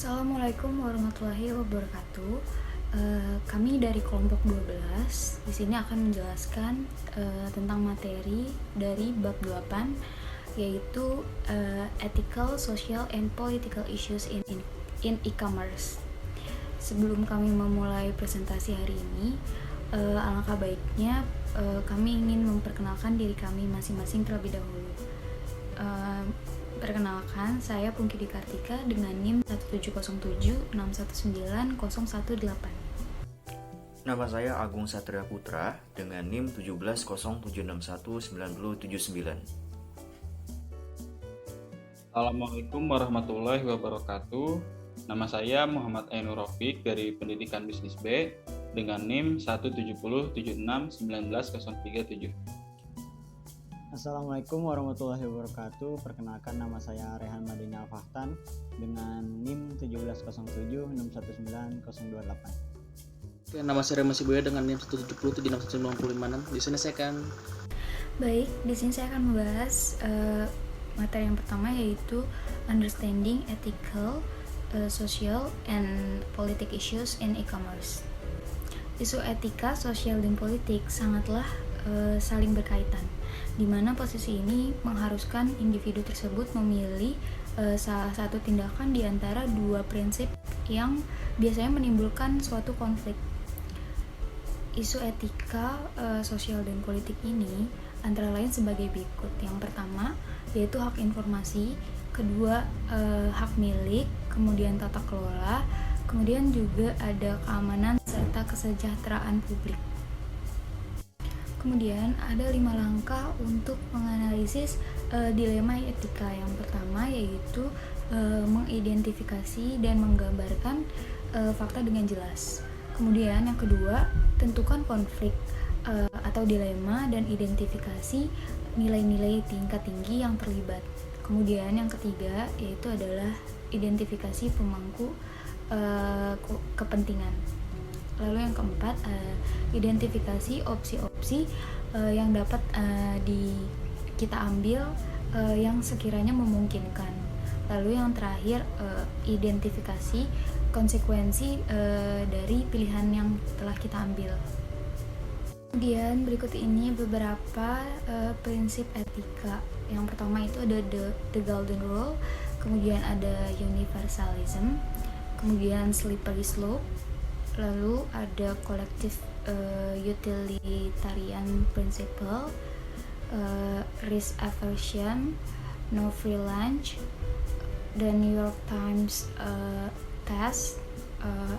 Assalamualaikum warahmatullahi wabarakatuh. Kami dari kelompok 12 di sini akan menjelaskan tentang materi dari bab 8, yaitu ethical, social, and political issues in e-commerce. Sebelum kami memulai presentasi hari ini, alangkah baiknya kami ingin memperkenalkan diri kami masing-masing terlebih dahulu. Perkenalkan, saya Pungki Kartika dengan NIM 17076190118. Nama saya Agung Satria Putra dengan NIM 170761979. Assalamualaikum warahmatullahi wabarakatuh. Nama saya Muhammad Ainur Rafiq dari Pendidikan Bisnis B dengan NIM 17076190137. Assalamualaikum warahmatullahi wabarakatuh. Perkenalkan, nama saya Rehan Madina Fahtan dengan NIM 170619028. Nama saya Rema Siboya dengan NIM 170761956. Di sini saya akan Di sini saya akan membahas materi yang pertama, yaitu understanding ethical, social, and politic issues in e-commerce. Isu etika, sosial, dan politik sangatlah saling berkaitan, di mana posisi ini mengharuskan individu tersebut memilih salah satu tindakan di antara dua prinsip yang biasanya menimbulkan suatu konflik. Isu etika, sosial, dan politik ini antara lain sebagai berikut. Yang pertama yaitu hak informasi, kedua hak milik, kemudian tata kelola, kemudian juga ada keamanan serta kesejahteraan publik. Kemudian ada 5 langkah untuk menganalisis dilema etika. Yang pertama yaitu mengidentifikasi dan menggambarkan fakta dengan jelas. Kemudian yang kedua, tentukan konflik atau dilema dan identifikasi nilai-nilai tingkat tinggi yang terlibat. Kemudian yang ketiga yaitu adalah identifikasi pemangku kepentingan. Lalu yang keempat, identifikasi opsi-opsi yang dapat kita ambil yang sekiranya memungkinkan. Lalu yang terakhir, identifikasi konsekuensi dari pilihan yang telah kita ambil. Kemudian berikut ini beberapa prinsip etika. Yang pertama itu ada the golden rule, kemudian ada universalism, kemudian slippery slope, lalu ada collective utilitarian principle, risk aversion, no free lunch, dan New York Times test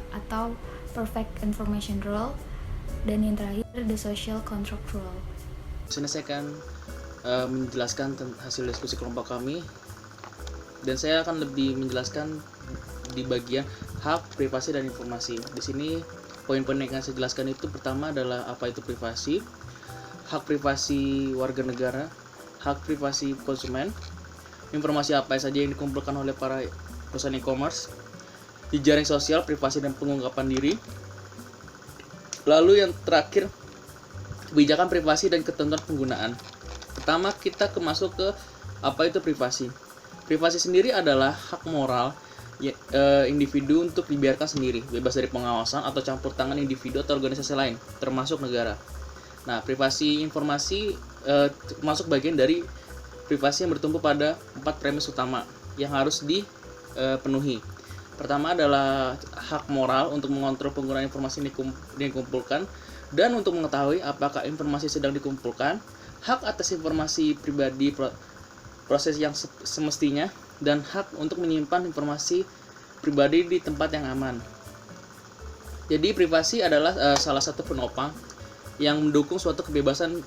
atau perfect information rule, dan yang terakhir the social contract rule. Di sini saya akan menjelaskan hasil diskusi kelompok kami, dan saya akan lebih menjelaskan di bagian hak privasi dan informasi. Di sini poin-poin yang akan saya jelaskan itu pertama adalah apa itu privasi, hak privasi warga negara, hak privasi konsumen, informasi apa saja yang dikumpulkan oleh para perusahaan e-commerce, jejaring sosial, privasi dan pengungkapan diri. Lalu yang terakhir, kebijakan privasi dan ketentuan penggunaan. Pertama kita masuk ke apa itu privasi. Privasi sendiri adalah hak moral individu untuk dibiarkan sendiri, bebas dari pengawasan atau campur tangan individu atau organisasi lain, termasuk negara. Nah, privasi informasi masuk bagian dari privasi yang bertumpu pada 4 premis utama yang harus dipenuhi. Pertama adalah hak moral untuk mengontrol penggunaan informasi yang dikumpulkan dan untuk mengetahui apakah informasi sedang dikumpulkan, hak atas informasi pribadi proses yang semestinya, dan hak untuk menyimpan informasi pribadi di tempat yang aman. Jadi privasi adalah salah satu penopang yang mendukung suatu kebebasan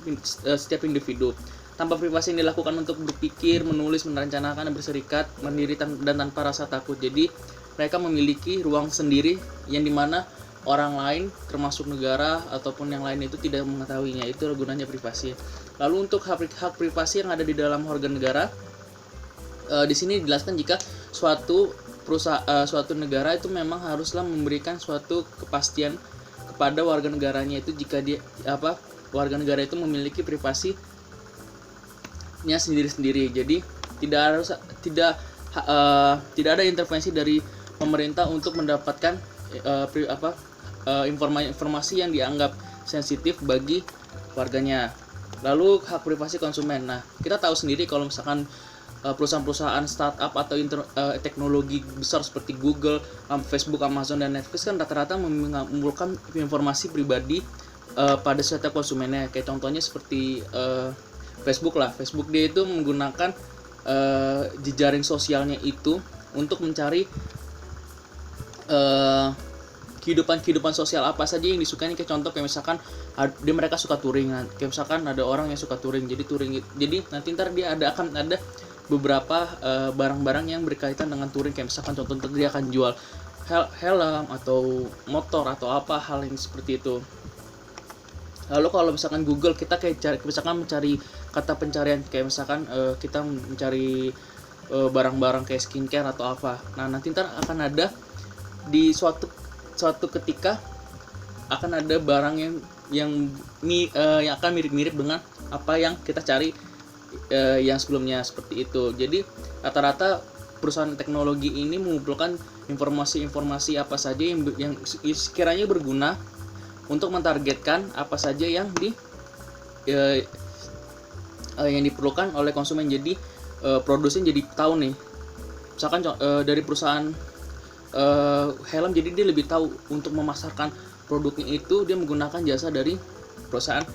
setiap individu. Tanpa privasi yang dilakukan untuk berpikir, menulis, merencanakan, dan berserikat mandiri dan tanpa rasa takut. Jadi mereka memiliki ruang sendiri yang dimana orang lain termasuk negara ataupun yang lain itu tidak mengetahuinya. Itu gunanya privasi. Lalu untuk hak privasi yang ada di dalam warga negara, di sini dijelaskan jika suatu negara itu memang haruslah memberikan suatu kepastian kepada warga negaranya itu jika warga negara itu memiliki privasinya sendiri-sendiri. Jadi tidak ada intervensi dari pemerintah untuk mendapatkan informasi yang dianggap sensitif bagi warganya. Lalu hak privasi konsumen. Nah, kita tahu sendiri kalau misalkan perusahaan-perusahaan startup atau teknologi besar seperti Google, Facebook, Amazon, dan Netflix kan rata-rata mengumpulkan informasi pribadi pada setiap konsumennya. Kayak contohnya seperti Facebook lah. Facebook dia itu menggunakan jejaring sosialnya itu untuk mencari kehidupan sosial apa saja yang disukai. Kayak contoh kayak misalkan mereka suka touring, kayak misalkan ada orang yang suka touring, jadi nanti ntar dia akan ada beberapa barang-barang yang berkaitan dengan touring, kayak misalkan contoh dia akan jual helm atau motor atau apa hal yang seperti itu. Lalu kalau misalkan Google, kita kayak mencari kata pencarian, kayak misalkan kita mencari barang-barang kayak skincare atau apa. Nah, nanti ntar akan ada di suatu ketika akan ada barang yang akan mirip-mirip dengan apa yang kita cari yang sebelumnya, seperti itu. Jadi rata-rata perusahaan teknologi ini mengumpulkan informasi-informasi apa saja yang sekiranya berguna untuk mentargetkan apa saja yang diperlukan oleh konsumen. Jadi produsen jadi tahu nih, misalkan dari perusahaan helm, jadi dia lebih tahu untuk memasarkan produknya itu dia menggunakan jasa dari perusahaan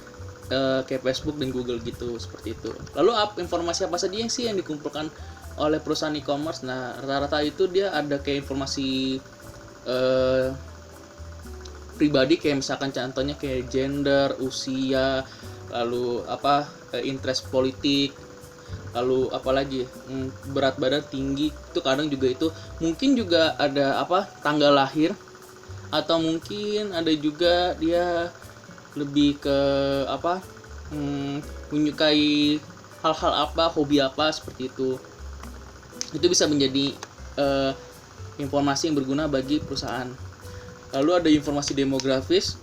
kayak Facebook dan Google gitu, seperti itu. Lalu informasi apa saja yang dikumpulkan oleh perusahaan e-commerce? Nah, rata-rata itu dia ada kayak informasi pribadi, kayak misalkan contohnya kayak gender, usia, lalu interest politik, lalu apalagi berat badan, tinggi, itu kadang juga itu mungkin juga ada tanggal lahir, atau mungkin ada juga dia lebih ke menyukai hal-hal apa, hobi apa, seperti itu. Itu bisa menjadi informasi yang berguna bagi perusahaan. Lalu ada informasi demografis,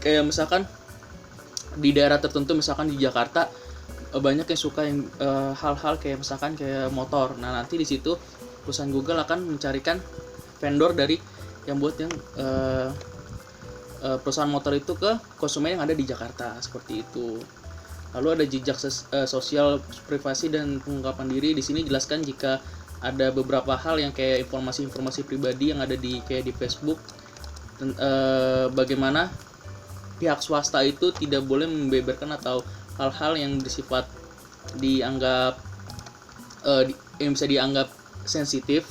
kayak misalkan di daerah tertentu, misalkan di Jakarta banyak yang suka hal-hal kayak misalkan kayak motor. Nah, nanti di situ perusahaan Google akan mencarikan vendor dari yang buat yang perusahaan motor itu ke konsumen yang ada di Jakarta, seperti itu. Lalu ada jejak sosial, privasi, dan pengungkapan diri. Di sini jelaskan jika ada beberapa hal yang kayak informasi-informasi pribadi yang ada di Facebook, bagaimana pihak swasta itu tidak boleh membeberkan atau hal-hal yang bersifat dianggap yang bisa dianggap sensitif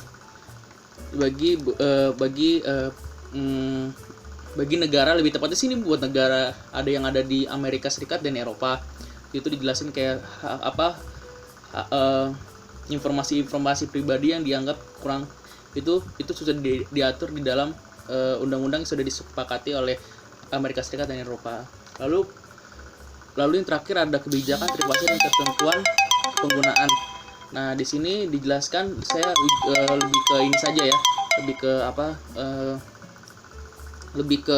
bagi negara, lebih tepatnya sini buat negara ada yang ada di Amerika Serikat dan Eropa. Itu dijelasin kayak informasi pribadi yang dianggap kurang itu sudah diatur di dalam undang-undang yang sudah disepakati oleh Amerika Serikat dan Eropa. Lalu yang terakhir ada kebijakan privasi dan ketentuan penggunaan. Nah, di sini dijelaskan, saya lebih ke ini saja ya, lebih ke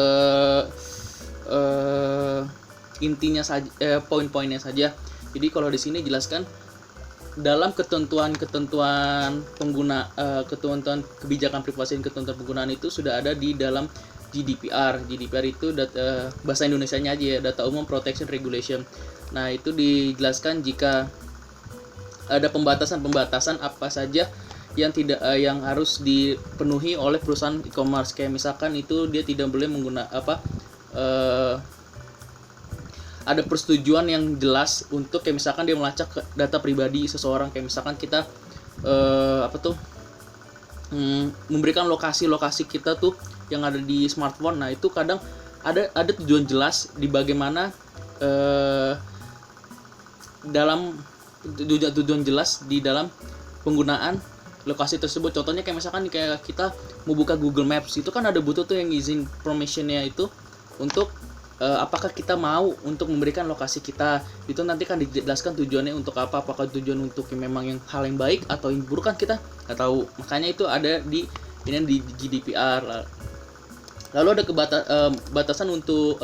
intinya saja, poin-poinnya saja. Jadi kalau di sini jelaskan dalam ketentuan pengguna, ketentuan kebijakan privasi dan ketentuan penggunaan itu sudah ada di dalam GDPR. GDPR itu bahasa Indonesianya aja ya, Data Umum Protection Regulation. Nah, itu dijelaskan jika ada pembatasan apa saja yang harus dipenuhi oleh perusahaan e-commerce. Kayak misalkan itu dia tidak boleh ada persetujuan yang jelas untuk kayak misalkan dia melacak data pribadi seseorang, kayak misalkan kita memberikan lokasi kita tuh yang ada di smartphone. Nah, itu kadang ada tujuan jelas di bagaimana dalam tujuan jelas di dalam penggunaan lokasi tersebut. Contohnya kayak misalkan kayak kita mau buka Google Maps, itu kan ada butuh tuh yang izin permissionnya itu untuk apakah kita mau untuk memberikan lokasi kita. Itu nanti kan dijelaskan tujuannya untuk apa, apakah tujuan untuk memang yang hal yang baik atau yang buruk, kan kita nggak tahu. Makanya itu ada di GDPR. Lalu ada batasan untuk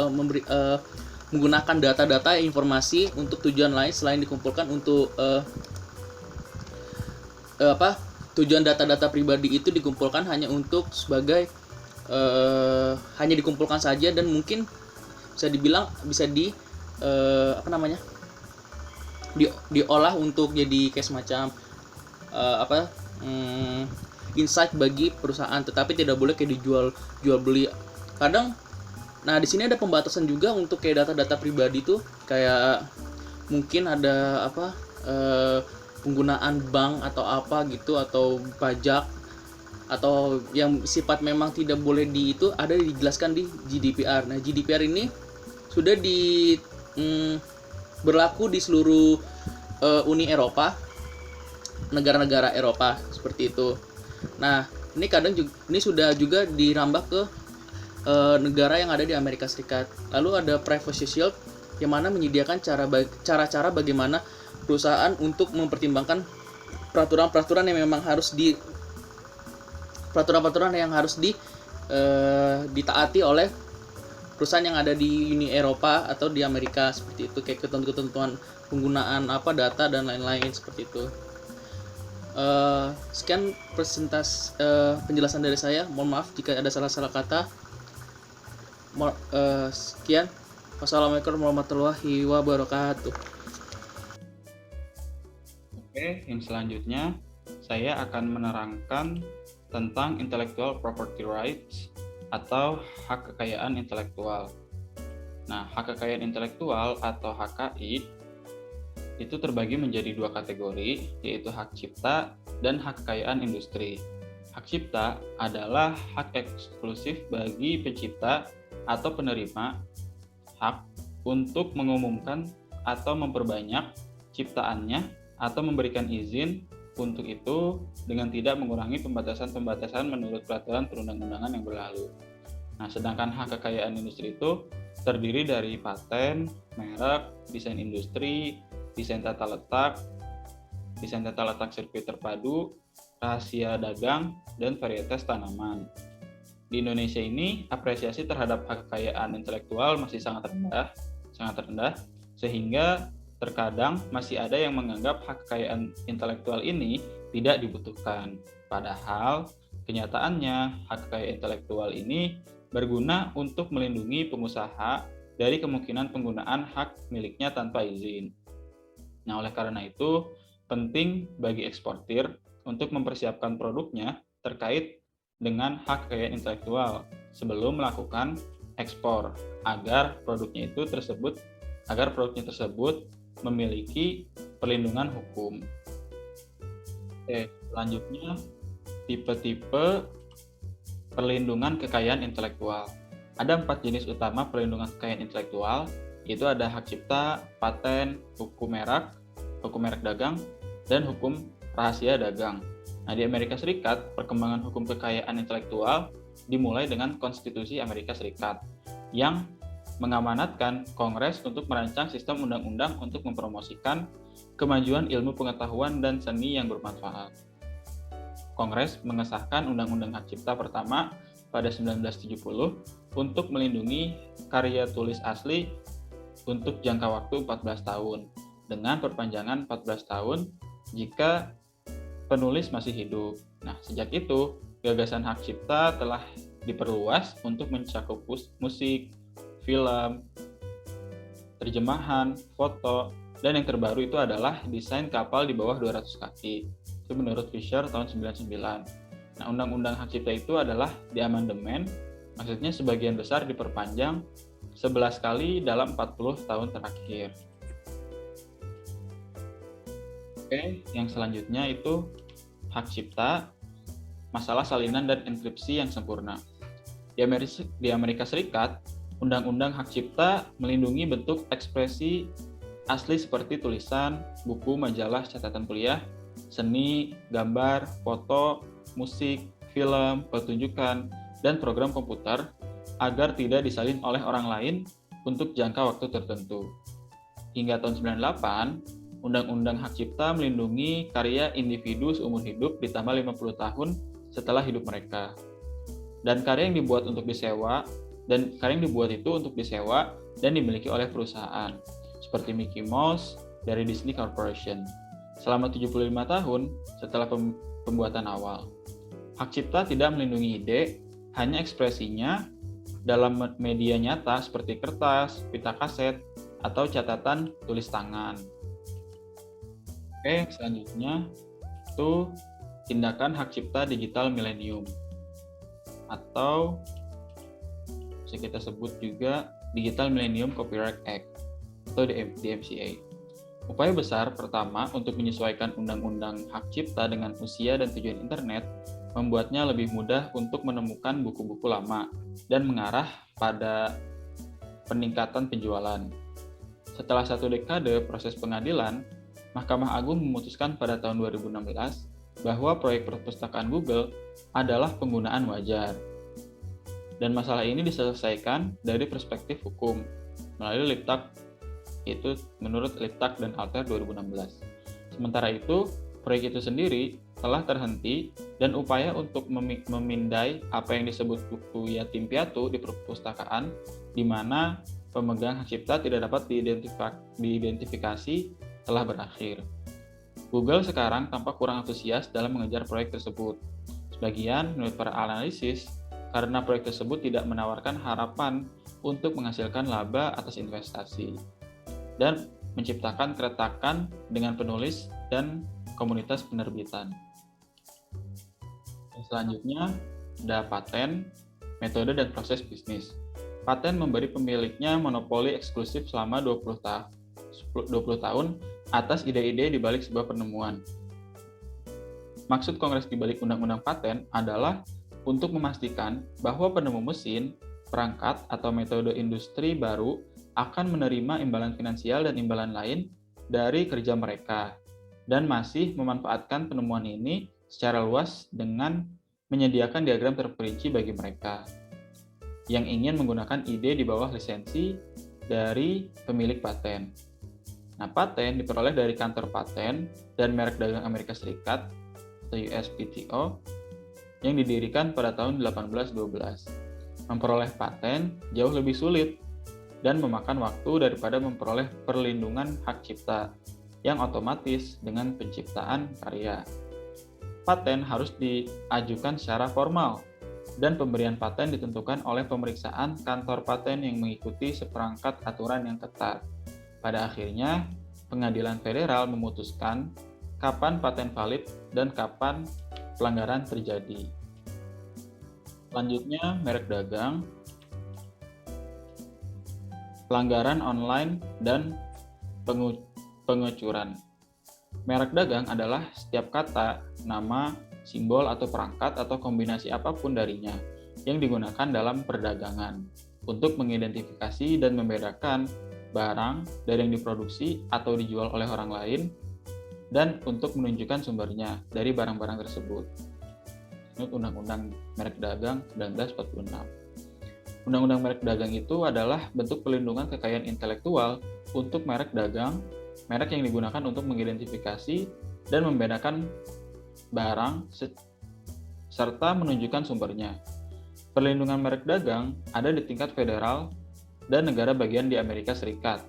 menggunakan data-data informasi untuk tujuan lain selain dikumpulkan untuk tujuan data-data pribadi itu dikumpulkan hanya untuk sebagai hanya dikumpulkan saja, dan mungkin bisa dibilang bisa diolah untuk jadi kayak semacam insight bagi perusahaan, tetapi tidak boleh kayak jual beli. Kadang nah di sini ada pembatasan juga untuk kayak data-data pribadi tuh, kayak mungkin ada penggunaan bank atau apa gitu, atau pajak, atau yang sifat memang tidak boleh itu ada dijelaskan di GDPR. Nah, GDPR ini sudah berlaku di seluruh Uni Eropa, negara-negara Eropa seperti itu. Nah, ini kadang ini sudah juga dirambah ke negara yang ada di Amerika Serikat. Lalu ada Privacy Shield yang mana menyediakan cara-cara bagaimana perusahaan untuk mempertimbangkan peraturan-peraturan yang memang harus ditaati oleh perusahaan yang ada di Uni Eropa atau di Amerika seperti itu, kayak ketentuan penggunaan data dan lain-lain seperti itu. Sekian penjelasan dari saya. Mohon maaf jika ada salah-salah kata. Sekian. Wassalamualaikum warahmatullahi wabarakatuh. Oke, yang selanjutnya saya akan menerangkan tentang intellectual property rights atau hak kekayaan intelektual. Nah, hak kekayaan intelektual atau HKI itu terbagi menjadi dua kategori, yaitu hak cipta dan hak kekayaan industri. Hak cipta adalah hak eksklusif bagi pencipta atau penerima hak untuk mengumumkan atau memperbanyak ciptaannya atau memberikan izin untuk itu dengan tidak mengurangi pembatasan-pembatasan menurut peraturan perundang-undangan yang berlalu. Nah, sedangkan hak kekayaan industri itu terdiri dari paten, merek, desain industri, desain tata letak sirkuit terpadu, rahasia dagang, dan varietas tanaman. Di Indonesia ini, apresiasi terhadap hak kekayaan intelektual masih sangat rendah, sehingga terkadang masih ada yang menganggap hak kekayaan intelektual ini tidak dibutuhkan. Padahal, kenyataannya hak kekayaan intelektual ini berguna untuk melindungi pengusaha dari kemungkinan penggunaan hak miliknya tanpa izin. Nah, oleh karena itu, penting bagi eksportir untuk mempersiapkan produknya terkait dengan hak kekayaan intelektual sebelum melakukan ekspor, agar produknya tersebut memiliki perlindungan hukum. Selanjutnya, tipe-tipe perlindungan kekayaan intelektual. Ada 4 jenis utama perlindungan kekayaan intelektual, yaitu ada hak cipta, paten, hukum merek dagang, dan hukum rahasia dagang. Nah, di Amerika Serikat, perkembangan hukum kekayaan intelektual dimulai dengan Konstitusi Amerika Serikat yang mengamanatkan Kongres untuk merancang sistem undang-undang untuk mempromosikan kemajuan ilmu pengetahuan dan seni yang bermanfaat. Kongres mengesahkan Undang-Undang Hak Cipta pertama pada 1970 untuk melindungi karya tulis asli untuk jangka waktu 14 tahun, dengan perpanjangan 14 tahun jika penulis masih hidup. Nah, sejak itu, gagasan hak cipta telah diperluas untuk mencakup musik, film, terjemahan, foto, dan yang terbaru itu adalah desain kapal di bawah 200 kaki. Itu menurut Fisher tahun 99. Nah, Undang-Undang Hak Cipta itu adalah diamandemen, maksudnya sebagian besar diperpanjang 11 kali dalam 40 tahun terakhir. Oke, yang selanjutnya itu hak cipta, masalah salinan dan enkripsi yang sempurna. Di Amerika Serikat, Undang-Undang Hak Cipta melindungi bentuk ekspresi asli seperti tulisan, buku, majalah, catatan kuliah, seni, gambar, foto, musik, film, pertunjukan, dan program komputer agar tidak disalin oleh orang lain untuk jangka waktu tertentu. Hingga tahun 98, Undang-Undang Hak Cipta melindungi karya individu seumur hidup ditambah 50 tahun setelah hidup mereka. Dan karya yang dibuat itu untuk disewa dan dimiliki oleh perusahaan seperti Mickey Mouse dari Disney Corporation. selama 75 tahun setelah pembuatan awal. Hak cipta tidak melindungi ide, hanya ekspresinya dalam media nyata seperti kertas, pita kaset, atau catatan tulis tangan. Oke, selanjutnya itu tindakan hak cipta digital milenium atau bisa kita sebut juga Digital Millennium Copyright Act atau DMCA. Upaya besar pertama untuk menyesuaikan undang-undang hak cipta dengan usia dan tujuan internet membuatnya lebih mudah untuk menemukan buku-buku lama dan mengarah pada peningkatan penjualan. Setelah 1 dekade proses pengadilan, Mahkamah Agung memutuskan pada tahun 2016 bahwa proyek perpustakaan Google adalah penggunaan wajar. Dan masalah ini diselesaikan dari perspektif hukum melalui Liptak, itu menurut Liptak dan Alter 2016. Sementara itu, proyek itu sendiri telah terhenti dan upaya untuk memindai apa yang disebut buku yatim piatu di perpustakaan di mana pemegang hak cipta tidak dapat diidentifikasi telah berakhir. Google sekarang tampak kurang antusias dalam mengejar proyek tersebut. Sebagian menurut para analisis karena proyek tersebut tidak menawarkan harapan untuk menghasilkan laba atas investasi dan menciptakan keretakan dengan penulis dan komunitas penerbitan. Selanjutnya ada paten, metode dan proses bisnis. Paten memberi pemiliknya monopoli eksklusif selama 20 tahun atas ide-ide di balik sebuah penemuan. Maksud Kongres di balik Undang-Undang Paten adalah untuk memastikan bahwa penemu mesin, perangkat, atau metode industri baru akan menerima imbalan finansial dan imbalan lain dari kerja mereka, dan masih memanfaatkan penemuan ini secara luas dengan menyediakan diagram terperinci bagi mereka yang ingin menggunakan ide di bawah lisensi dari pemilik paten. Nah, paten diperoleh dari kantor paten dan merek dagang Amerika Serikat atau USPTO yang didirikan pada tahun 1812. Memperoleh paten jauh lebih sulit dan memakan waktu daripada memperoleh perlindungan hak cipta yang otomatis dengan penciptaan karya. Paten harus diajukan secara formal dan pemberian paten ditentukan oleh pemeriksaan kantor paten yang mengikuti seperangkat aturan yang ketat. Pada akhirnya, Pengadilan Federal memutuskan kapan paten valid dan kapan pelanggaran terjadi. Selanjutnya, merek dagang, pelanggaran online, dan pengecuran. Merek dagang adalah setiap kata, nama, simbol atau perangkat atau kombinasi apapun darinya yang digunakan dalam perdagangan untuk mengidentifikasi dan membedakan barang dari yang diproduksi atau dijual oleh orang lain dan untuk menunjukkan sumbernya dari barang-barang tersebut. Menurut Undang-Undang Merek Dagang 1946. Undang-Undang Merek Dagang itu adalah bentuk pelindungan kekayaan intelektual untuk merek dagang, merek yang digunakan untuk mengidentifikasi dan membedakan barang serta menunjukkan sumbernya. Perlindungan merek dagang ada di tingkat federal dan negara bagian di Amerika Serikat.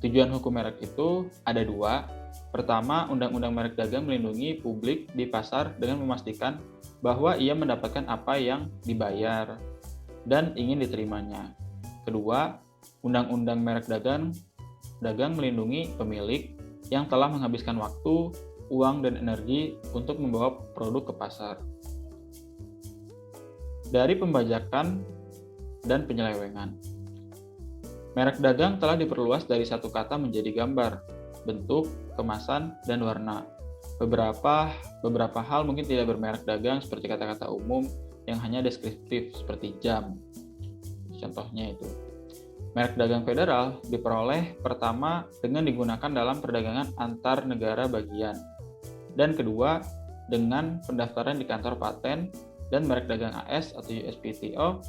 Tujuan hukum merek itu ada dua. Pertama, Undang-Undang Merek Dagang melindungi publik di pasar dengan memastikan bahwa ia mendapatkan apa yang dibayar dan ingin diterimanya. Kedua, Undang-Undang Merek Dagang melindungi pemilik yang telah menghabiskan waktu, uang, dan energi untuk membawa produk ke pasar dari pembajakan dan penyelewengan. Merek dagang telah diperluas dari satu kata menjadi gambar, bentuk, kemasan, dan warna. Beberapa hal mungkin tidak bermerek dagang seperti kata-kata umum yang hanya deskriptif seperti jam. Contohnya itu. Merek dagang federal diperoleh pertama dengan digunakan dalam perdagangan antar negara bagian. Dan kedua, dengan pendaftaran di kantor paten dan merek dagang AS atau USPTO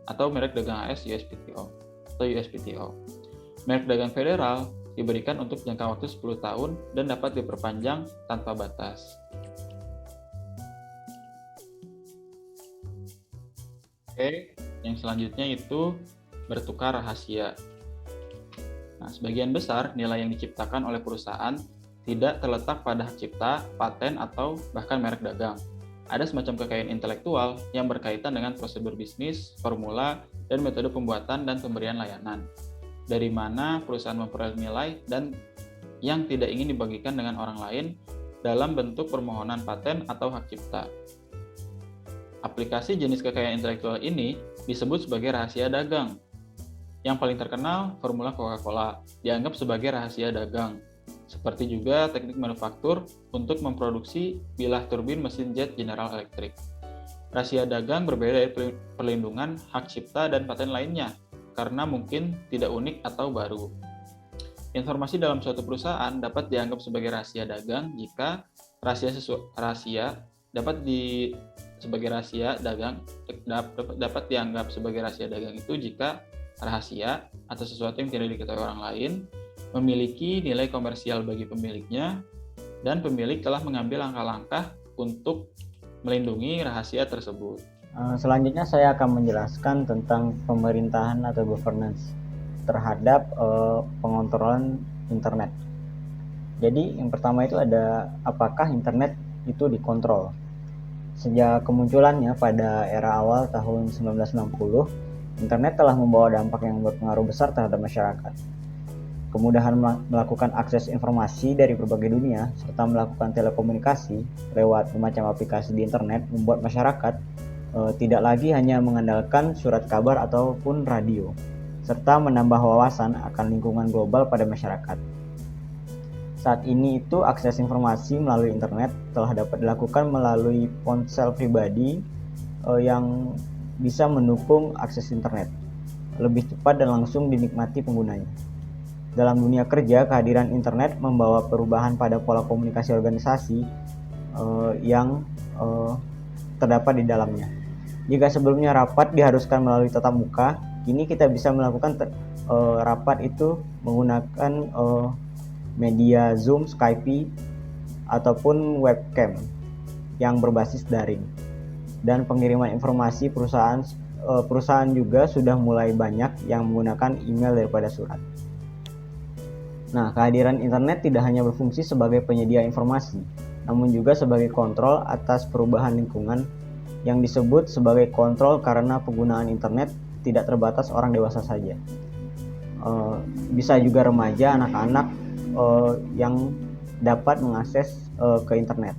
atau merek dagang AS USPTO. Merek dagang federal diberikan untuk jangka waktu 10 tahun dan dapat diperpanjang tanpa batas. Oke, yang selanjutnya itu bertukar rahasia. Nah, sebagian besar nilai yang diciptakan oleh perusahaan tidak terletak pada hak cipta, paten, atau bahkan merek dagang. Ada semacam kekayaan intelektual yang berkaitan dengan prosedur bisnis, formula, dan metode pembuatan dan pemberian layanan. Dari mana perusahaan memperoleh nilai dan yang tidak ingin dibagikan dengan orang lain dalam bentuk permohonan paten atau hak cipta. Aplikasi jenis kekayaan intelektual ini disebut sebagai rahasia dagang. Yang paling terkenal, formula Coca-Cola, dianggap sebagai rahasia dagang. Seperti juga teknik manufaktur untuk memproduksi bilah turbin mesin jet General Electric. Rahasia dagang berbeda dari perlindungan hak cipta dan paten lainnya, karena mungkin tidak unik atau baru. Informasi dalam suatu perusahaan dapat dianggap sebagai rahasia dagang jika dapat dianggap sebagai rahasia dagang itu jika rahasia atau sesuatu yang tidak diketahui orang lain memiliki nilai komersial bagi pemiliknya dan pemilik telah mengambil langkah-langkah untuk melindungi rahasia tersebut. Selanjutnya saya akan menjelaskan tentang pemerintahan atau governance terhadap pengontrolan internet. Jadi yang pertama itu ada apakah internet itu dikontrol. Sejak kemunculannya pada era awal tahun 1960, internet telah membawa dampak yang berpengaruh besar terhadap masyarakat. Kemudahan melakukan akses informasi dari berbagai dunia serta melakukan telekomunikasi lewat bermacam aplikasi di internet membuat masyarakat tidak lagi hanya mengandalkan surat kabar ataupun radio, serta menambah wawasan akan lingkungan global pada masyarakat. Saat ini itu akses informasi melalui internet telah dapat dilakukan melalui ponsel pribadi yang bisa mendukung akses internet lebih cepat dan langsung dinikmati penggunanya. Dalam dunia kerja, kehadiran internet membawa perubahan pada pola komunikasi organisasi yang terdapat di dalamnya. Jika sebelumnya rapat diharuskan melalui tatap muka, kini kita bisa melakukan rapat itu menggunakan media Zoom, Skype, ataupun webcam yang berbasis daring. Dan pengiriman informasi perusahaan juga sudah mulai banyak yang menggunakan email daripada surat. Nah, kehadiran internet tidak hanya berfungsi sebagai penyedia informasi, namun juga sebagai kontrol atas perubahan lingkungan yang disebut sebagai kontrol karena penggunaan internet tidak terbatas orang dewasa saja. Bisa juga remaja, anak-anak yang dapat mengakses ke internet.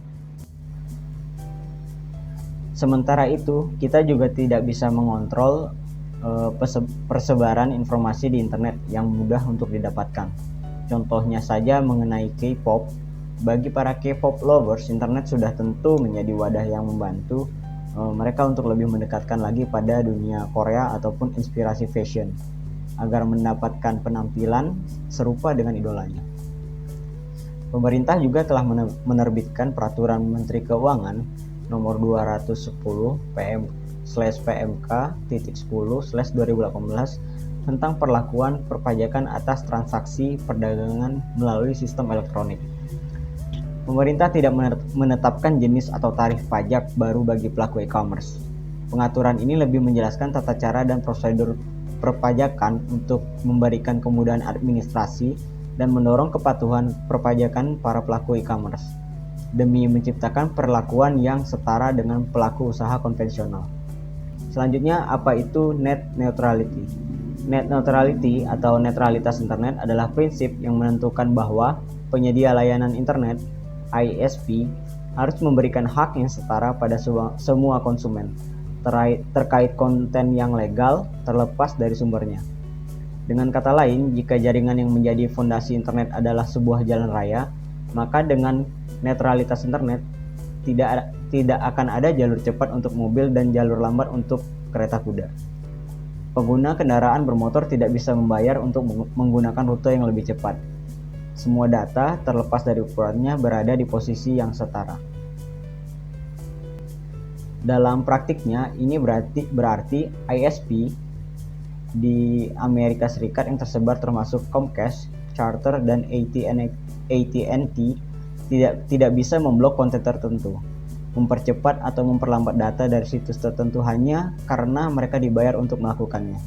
Sementara itu, kita juga tidak bisa mengontrol persebaran informasi di internet yang mudah untuk didapatkan. Contohnya saja mengenai K-pop. Bagi para K-pop lovers, internet sudah tentu menjadi wadah yang membantu mereka untuk lebih mendekatkan lagi pada dunia Korea ataupun inspirasi fashion agar mendapatkan penampilan serupa dengan idolanya. Pemerintah juga telah menerbitkan Peraturan Menteri Keuangan nomor 210 PM/PMK.10/2018 tentang perlakuan perpajakan atas transaksi perdagangan melalui sistem elektronik. Pemerintah tidak menetapkan jenis atau tarif pajak baru bagi pelaku e-commerce. Pengaturan ini lebih menjelaskan tata cara dan prosedur perpajakan untuk memberikan kemudahan administrasi dan mendorong kepatuhan perpajakan para pelaku e-commerce demi menciptakan perlakuan yang setara dengan pelaku usaha konvensional. Selanjutnya, apa itu net neutrality? Net neutrality atau netralitas internet adalah prinsip yang menentukan bahwa penyedia layanan internet ISP harus memberikan hak yang setara pada semua konsumen terkait konten yang legal terlepas dari sumbernya. Dengan kata lain, jika jaringan yang menjadi fondasi internet adalah sebuah jalan raya, maka dengan netralitas internet tidak akan ada jalur cepat untuk mobil dan jalur lambat untuk kereta kuda. Pengguna kendaraan bermotor tidak bisa membayar untuk menggunakan rute yang lebih cepat. Semua data, terlepas dari ukurannya, berada di posisi yang setara. Dalam praktiknya, ini berarti ISP di Amerika Serikat yang tersebar termasuk Comcast, Charter, dan AT&T tidak bisa memblok konten tertentu, mempercepat atau memperlambat data dari situs tertentu hanya karena mereka dibayar untuk melakukannya.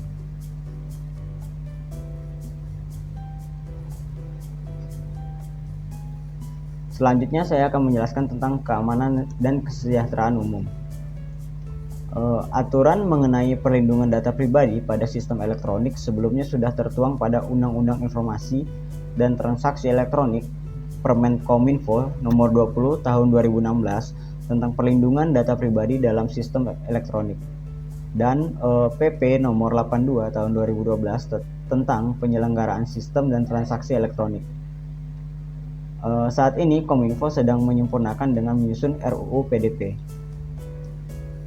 Selanjutnya saya akan menjelaskan tentang keamanan dan kesejahteraan umum. Aturan mengenai perlindungan data pribadi pada sistem elektronik sebelumnya sudah tertuang pada Undang-Undang Informasi dan Transaksi Elektronik Permenkominfo nomor 20 tahun 2016 tentang perlindungan data pribadi dalam sistem elektronik dan PP nomor 82 tahun 2012 tentang penyelenggaraan sistem dan transaksi elektronik. Saat ini Kominfo sedang menyempurnakan dengan menyusun RUU PDP.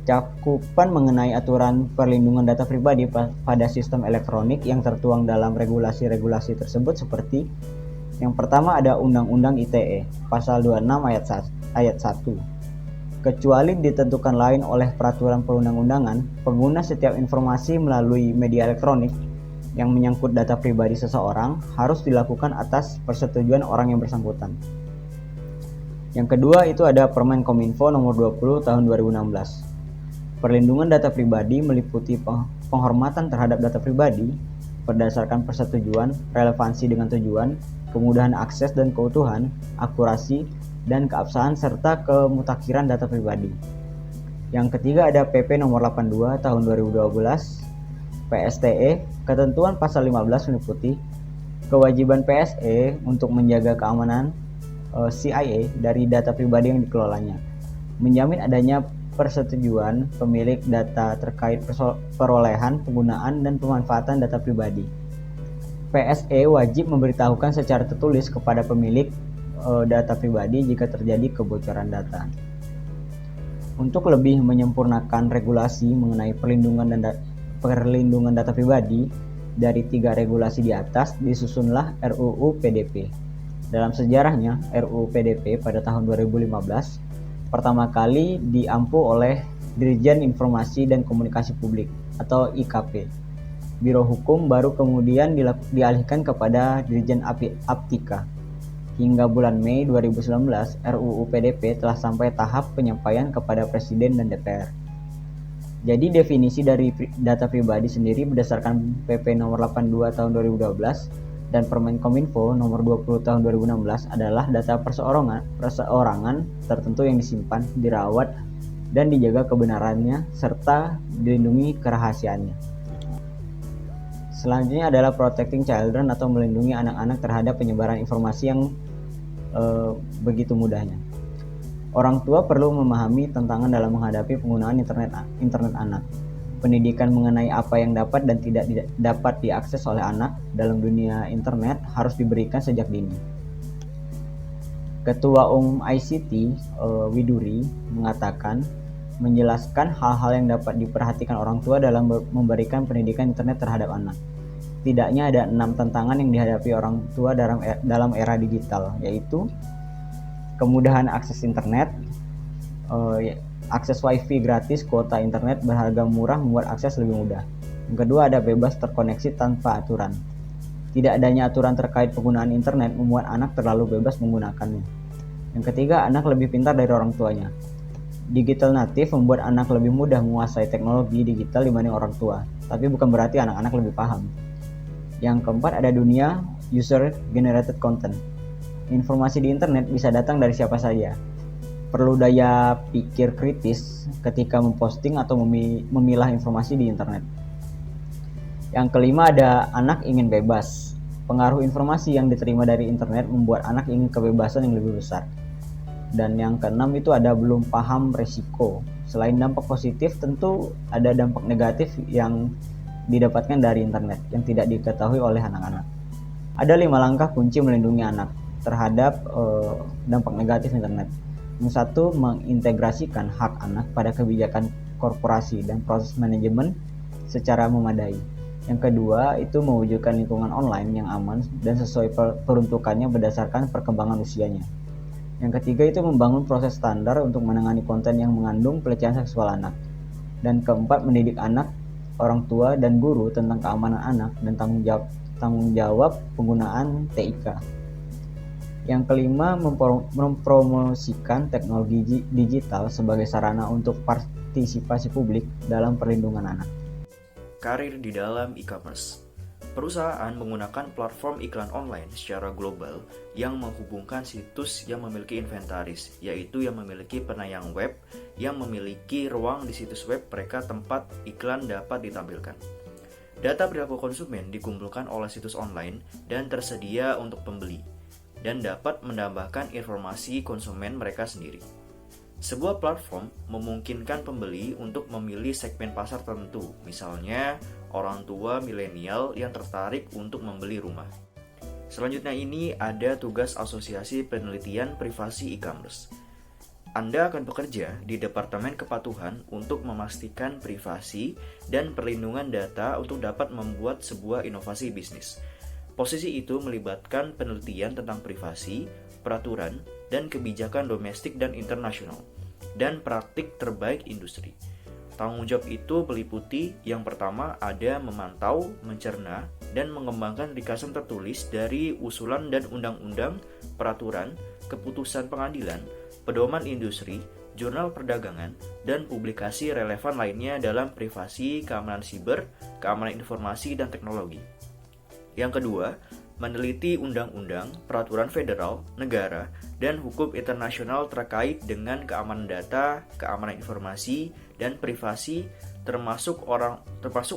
Cakupan mengenai aturan perlindungan data pribadi pada sistem elektronik yang tertuang dalam regulasi-regulasi tersebut seperti yang pertama ada Undang-Undang ITE pasal 26 ayat 1. Kecuali ditentukan lain oleh peraturan perundang-undangan, pengguna setiap informasi melalui media elektronik yang menyangkut data pribadi seseorang harus dilakukan atas persetujuan orang yang bersangkutan. Yang kedua itu ada Permenkominfo nomor 20 tahun 2016. Perlindungan data pribadi meliputi penghormatan terhadap data pribadi berdasarkan persetujuan, relevansi dengan tujuan, kemudahan akses dan keutuhan, akurasi, dan keabsahan serta kemutakhiran data pribadi. Yang ketiga ada PP nomor 82 tahun 2012 PSTE. Ketentuan pasal 15 meliputi kewajiban PSE untuk menjaga keamanan CIA dari data pribadi yang dikelolanya, menjamin adanya persetujuan pemilik data terkait perolehan, penggunaan, dan pemanfaatan data pribadi. PSE wajib memberitahukan secara tertulis kepada pemilik data pribadi jika terjadi kebocoran data. Untuk lebih menyempurnakan regulasi mengenai perlindungan data pribadi dari 3 regulasi di atas, disusunlah RUU PDP. Dalam sejarahnya, RUU PDP pada tahun 2015 pertama kali diampu oleh Dirjen Informasi dan Komunikasi Publik atau IKP. Biro Hukum baru kemudian dialihkan kepada Dirjen Aptika. Hingga bulan Mei 2019, RUU PDP telah sampai tahap penyampaian kepada Presiden dan DPR. Jadi definisi dari data pribadi sendiri berdasarkan PP nomor 82 tahun 2012 dan Permenkominfo nomor 20 tahun 2016 adalah data perseorangan tertentu yang disimpan, dirawat, dan dijaga kebenarannya serta dilindungi kerahasiaannya. Selanjutnya adalah protecting children atau melindungi anak-anak terhadap penyebaran informasi yang begitu mudahnya. Orang tua perlu memahami tantangan dalam menghadapi penggunaan internet anak. Pendidikan mengenai apa yang dapat dan tidak dapat diakses oleh anak dalam dunia internet harus diberikan sejak dini. Ketua Umum ICT, Widuri, mengatakan menjelaskan hal-hal yang dapat diperhatikan orang tua dalam memberikan pendidikan internet terhadap anak. Setidaknya ada 6 tantangan yang dihadapi orang tua dalam era digital, yaitu kemudahan akses internet, akses wifi gratis, kuota internet berharga murah membuat akses lebih mudah. Yang kedua ada bebas terkoneksi tanpa aturan. Tidak adanya aturan terkait penggunaan internet membuat anak terlalu bebas menggunakannya. Yang ketiga, anak lebih pintar dari orang tuanya. Digital native membuat anak lebih mudah menguasai teknologi digital dibanding orang tua, tapi bukan berarti anak-anak lebih paham. Yang keempat ada dunia user generated content. Informasi di internet bisa datang dari siapa saja. Perlu daya pikir kritis ketika memposting atau memilah informasi di internet. Yang kelima ada anak ingin bebas. Pengaruh informasi yang diterima dari internet membuat anak ingin kebebasan yang lebih besar. Dan yang keenam itu ada belum paham resiko. Selain dampak positif, tentu ada dampak negatif yang didapatkan dari internet yang tidak diketahui oleh anak-anak. Ada 5 langkah kunci melindungi anak terhadap dampak negatif internet. Yang satu, mengintegrasikan hak anak pada kebijakan korporasi dan proses manajemen secara memadai. Yang kedua, itu mewujudkan lingkungan online yang aman dan sesuai peruntukannya berdasarkan perkembangan usianya. Yang ketiga, itu membangun proses standar untuk menangani konten yang mengandung pelecehan seksual anak. Dan keempat, mendidik anak, orang tua, dan guru tentang keamanan anak dan tanggung jawab penggunaan TIK. Yang kelima, mempromosikan teknologi digital sebagai sarana untuk partisipasi publik dalam perlindungan anak. Karir di dalam e-commerce. Perusahaan menggunakan platform iklan online secara global yang menghubungkan situs yang memiliki inventaris, yaitu yang memiliki penayang web yang memiliki ruang di situs web mereka tempat iklan dapat ditampilkan. Data perilaku konsumen dikumpulkan oleh situs online dan tersedia untuk pembeli, dan dapat menambahkan informasi konsumen mereka sendiri. Sebuah platform memungkinkan pembeli untuk memilih segmen pasar tertentu, misalnya orang tua milenial yang tertarik untuk membeli rumah. Selanjutnya ini ada tugas Asosiasi Penelitian Privasi E-commerce. Anda akan bekerja di Departemen Kepatuhan untuk memastikan privasi dan perlindungan data untuk dapat membuat sebuah inovasi bisnis. Posisi itu melibatkan penelitian tentang privasi, peraturan, dan kebijakan domestik dan internasional, dan praktik terbaik industri. Tanggung jawab itu meliputi yang pertama ada memantau, mencerna, dan mengembangkan ringkasan tertulis dari usulan dan undang-undang, peraturan, keputusan pengadilan, pedoman industri, jurnal perdagangan, dan publikasi relevan lainnya dalam privasi, keamanan siber, keamanan informasi, dan teknologi. Yang kedua, meneliti undang-undang, peraturan federal, negara, dan hukum internasional terkait dengan keamanan data, keamanan informasi, dan privasi, termasuk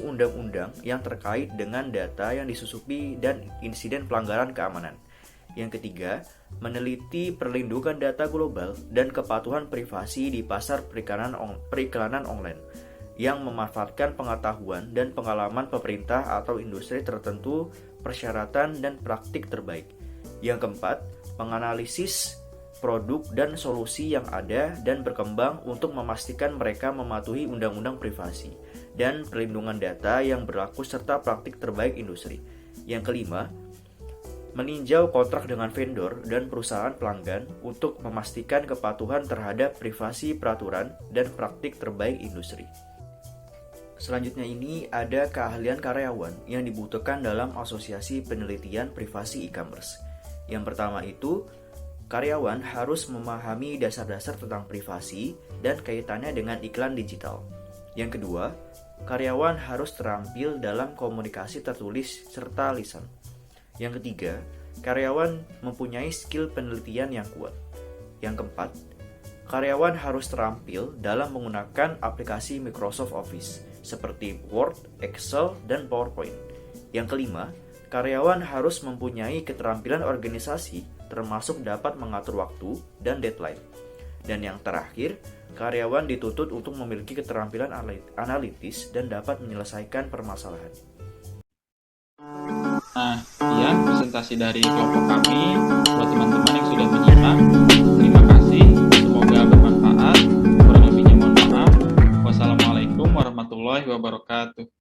undang-undang yang terkait dengan data yang disusupi dan insiden pelanggaran keamanan. Yang ketiga, meneliti perlindungan data global dan kepatuhan privasi di pasar periklanan online yang memanfaatkan pengetahuan dan pengalaman pemerintah atau industri tertentu, persyaratan dan praktik terbaik. Yang keempat, menganalisis produk dan solusi yang ada dan berkembang untuk memastikan mereka mematuhi undang-undang privasi dan perlindungan data yang berlaku serta praktik terbaik industri. Yang kelima, meninjau kontrak dengan vendor dan perusahaan pelanggan untuk memastikan kepatuhan terhadap privasi, peraturan, dan praktik terbaik industri. Selanjutnya ini ada keahlian karyawan yang dibutuhkan dalam Asosiasi Penelitian Privasi E-commerce. Yang pertama itu, karyawan harus memahami dasar-dasar tentang privasi dan kaitannya dengan iklan digital. Yang kedua, karyawan harus terampil dalam komunikasi tertulis serta lisan. Yang ketiga, karyawan mempunyai skill penelitian yang kuat. Yang keempat, karyawan harus terampil dalam menggunakan aplikasi Microsoft Office seperti Word, Excel, dan PowerPoint. Yang kelima, karyawan harus mempunyai keterampilan organisasi termasuk dapat mengatur waktu dan deadline. Dan yang terakhir, karyawan dituntut untuk memiliki keterampilan analitis dan dapat menyelesaikan permasalahan. Nah, sekian presentasi dari kelompok kami. Buat teman-teman yang sudah menyimak, terima kasih. Semoga bermanfaat. Kurang lebihnya mohon maaf. Wassalamualaikum warahmatullahi wabarakatuh.